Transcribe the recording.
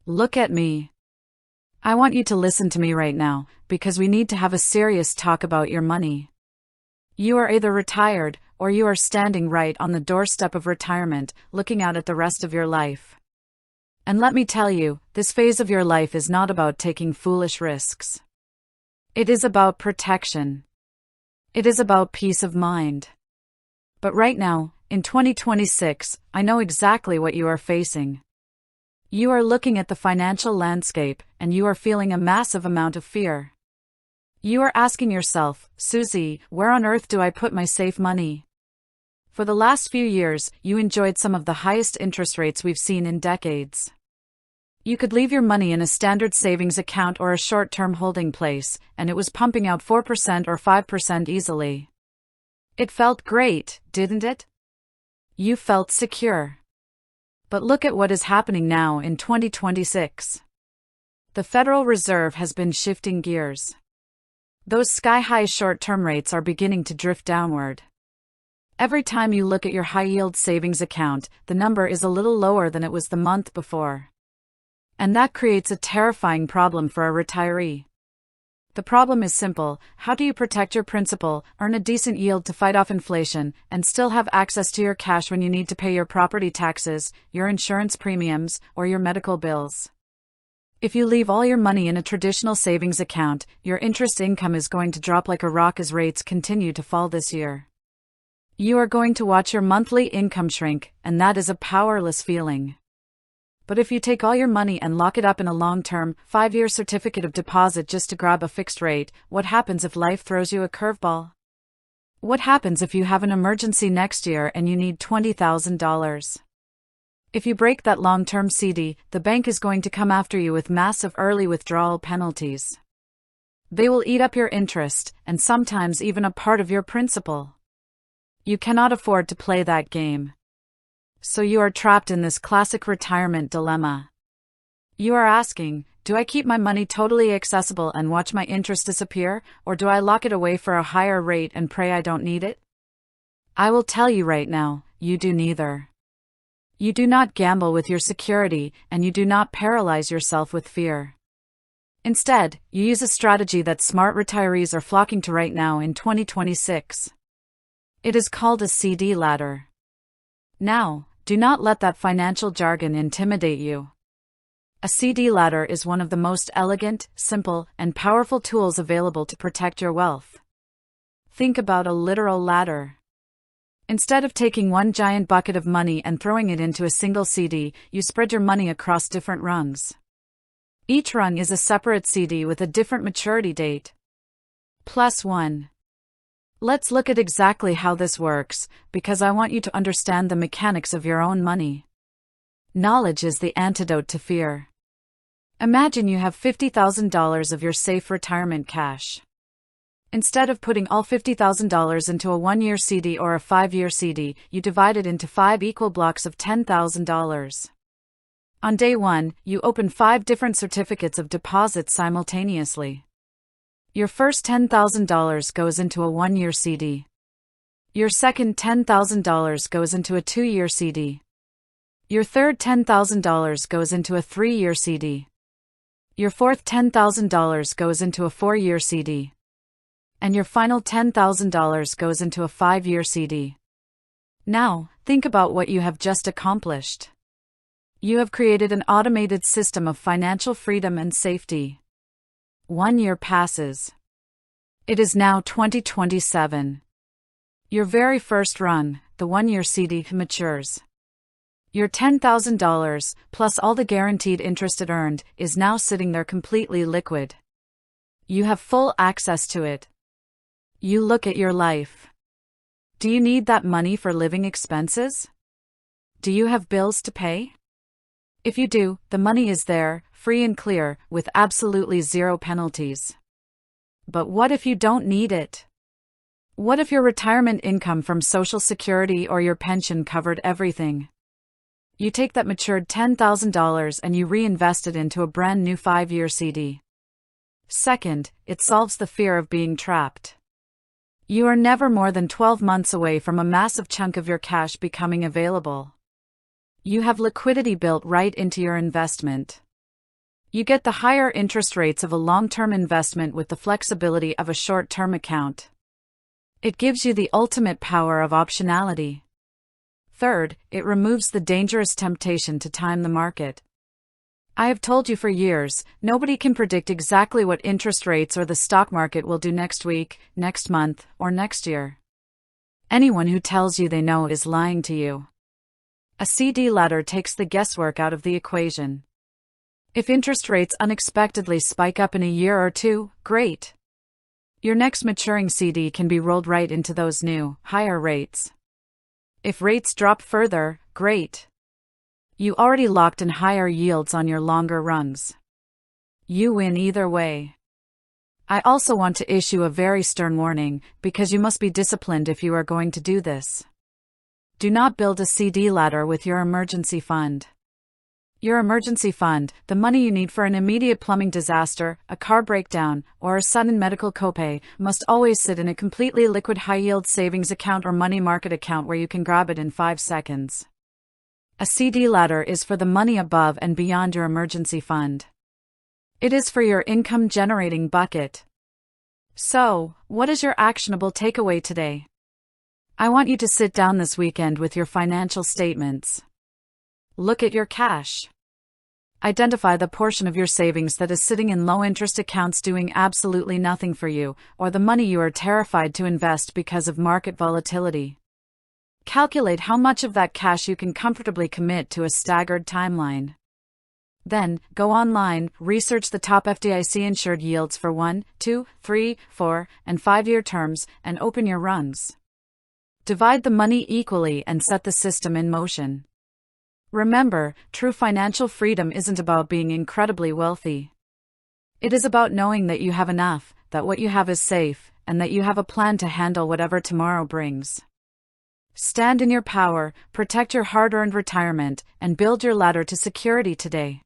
Look at me. I want you to listen to me right now, because we need to have a serious talk about your money. You are either retired, or you are standing right on the doorstep of retirement, looking out at the rest of your life. And let me tell you, this phase of your life is not about taking foolish risks. It is about protection. It is about peace of mind. But right now, in 2026, I know exactly what you are facing. You are looking at the financial landscape, and you are feeling a massive amount of fear. You are asking yourself, Susie, where on earth do I put my safe money? For the last few years, you enjoyed some of the highest interest rates we've seen in decades. You could leave your money in a standard savings account or a short-term holding place, and it was pumping out 4% or 5% easily. It felt great, didn't it? You felt secure. But look at what is happening now in 2026. The Federal Reserve has been shifting gears. Those sky-high short-term rates are beginning to drift downward. Every time you look at your high-yield savings account, the number is a little lower than it was the month before. And that creates a terrifying problem for a retiree. The problem is simple: how do you protect your principal, earn a decent yield to fight off inflation, and still have access to your cash when you need to pay your property taxes, your insurance premiums, or your medical bills? If you leave all your money in a traditional savings account, your interest income is going to drop like a rock as rates continue to fall this year. You are going to watch your monthly income shrink, and that is a powerless feeling. But if you take all your money and lock it up in a long-term, 5-year certificate of deposit just to grab a fixed rate, what happens if life throws you a curveball? What happens if you have an emergency next year and you need $20,000? If you break that long-term CD, the bank is going to come after you with massive early withdrawal penalties. They will eat up your interest, and sometimes even a part of your principal. You cannot afford to play that game. So you are trapped in this classic retirement dilemma. You are asking, do I keep my money totally accessible and watch my interest disappear, or do I lock it away for a higher rate and pray I don't need it? I will tell you right now, you do neither. You do not gamble with your security, and you do not paralyze yourself with fear. Instead, you use a strategy that smart retirees are flocking to right now in 2026. It is called a CD ladder. Now, do not let that financial jargon intimidate you. A CD ladder is one of the most elegant, simple, and powerful tools available to protect your wealth. Think about a literal ladder. Instead of taking one giant bucket of money and throwing it into a single CD, you spread your money across different rungs. Each rung is a separate CD with a different maturity date. +1. Let's look at exactly how this works, because I want you to understand the mechanics of your own money. Knowledge is the antidote to fear. Imagine you have $50,000 of your safe retirement cash. Instead of putting all $50,000 into a 1-year CD or a 5-year CD, you divide it into 5 equal blocks of $10,000. On day 1, you open 5 different certificates of deposit simultaneously. Your first $10,000 goes into a 1-year CD. Your second $10,000 goes into a 2-year CD. Your third $10,000 goes into a 3-year CD. Your fourth $10,000 goes into a 4-year CD. And your final $10,000 goes into a 5-year CD. Now, think about what you have just accomplished. You have created an automated system of financial freedom and safety. 1 year passes. It is now 2027. Your very first run, the 1-year CD, matures. Your $10,000, plus all the guaranteed interest it earned, is now sitting there completely liquid. You have full access to it. You look at your life. Do you need that money for living expenses? Do you have bills to pay? If you do, the money is there, free and clear, with absolutely zero penalties. But what if you don't need it? What if your retirement income from Social Security or your pension covered everything? You take that matured $10,000 and you reinvest it into a brand new 5-year CD. Second, it solves the fear of being trapped. You are never more than 12 months away from a massive chunk of your cash becoming available. You have liquidity built right into your investment. You get the higher interest rates of a long-term investment with the flexibility of a short-term account. It gives you the ultimate power of optionality. Third, it removes the dangerous temptation to time the market. I have told you for years, nobody can predict exactly what interest rates or the stock market will do next week, next month, or next year. Anyone who tells you they know is lying to you. A CD ladder takes the guesswork out of the equation. If interest rates unexpectedly spike up in a year or two, great. Your next maturing CD can be rolled right into those new, higher rates. If rates drop further, great. You already locked in higher yields on your longer runs. You win either way. I also want to issue a very stern warning, because you must be disciplined if you are going to do this. Do not build a CD ladder with your emergency fund. Your emergency fund, the money you need for an immediate plumbing disaster, a car breakdown, or a sudden medical copay, must always sit in a completely liquid high-yield savings account or money market account where you can grab it in 5 seconds. A CD ladder is for the money above and beyond your emergency fund. It is for your income-generating bucket. So, what is your actionable takeaway today? I want you to sit down this weekend with your financial statements. Look at your cash. Identify the portion of your savings that is sitting in low-interest accounts doing absolutely nothing for you, or the money you are terrified to invest because of market volatility. Calculate how much of that cash you can comfortably commit to a staggered timeline. Then, go online, research the top FDIC-insured yields for 1, 2, 3, 4, and 5-year terms, and open your runs. Divide the money equally and set the system in motion. Remember, true financial freedom isn't about being incredibly wealthy. It is about knowing that you have enough, that what you have is safe, and that you have a plan to handle whatever tomorrow brings. Stand in your power, protect your hard-earned retirement, and build your ladder to security today.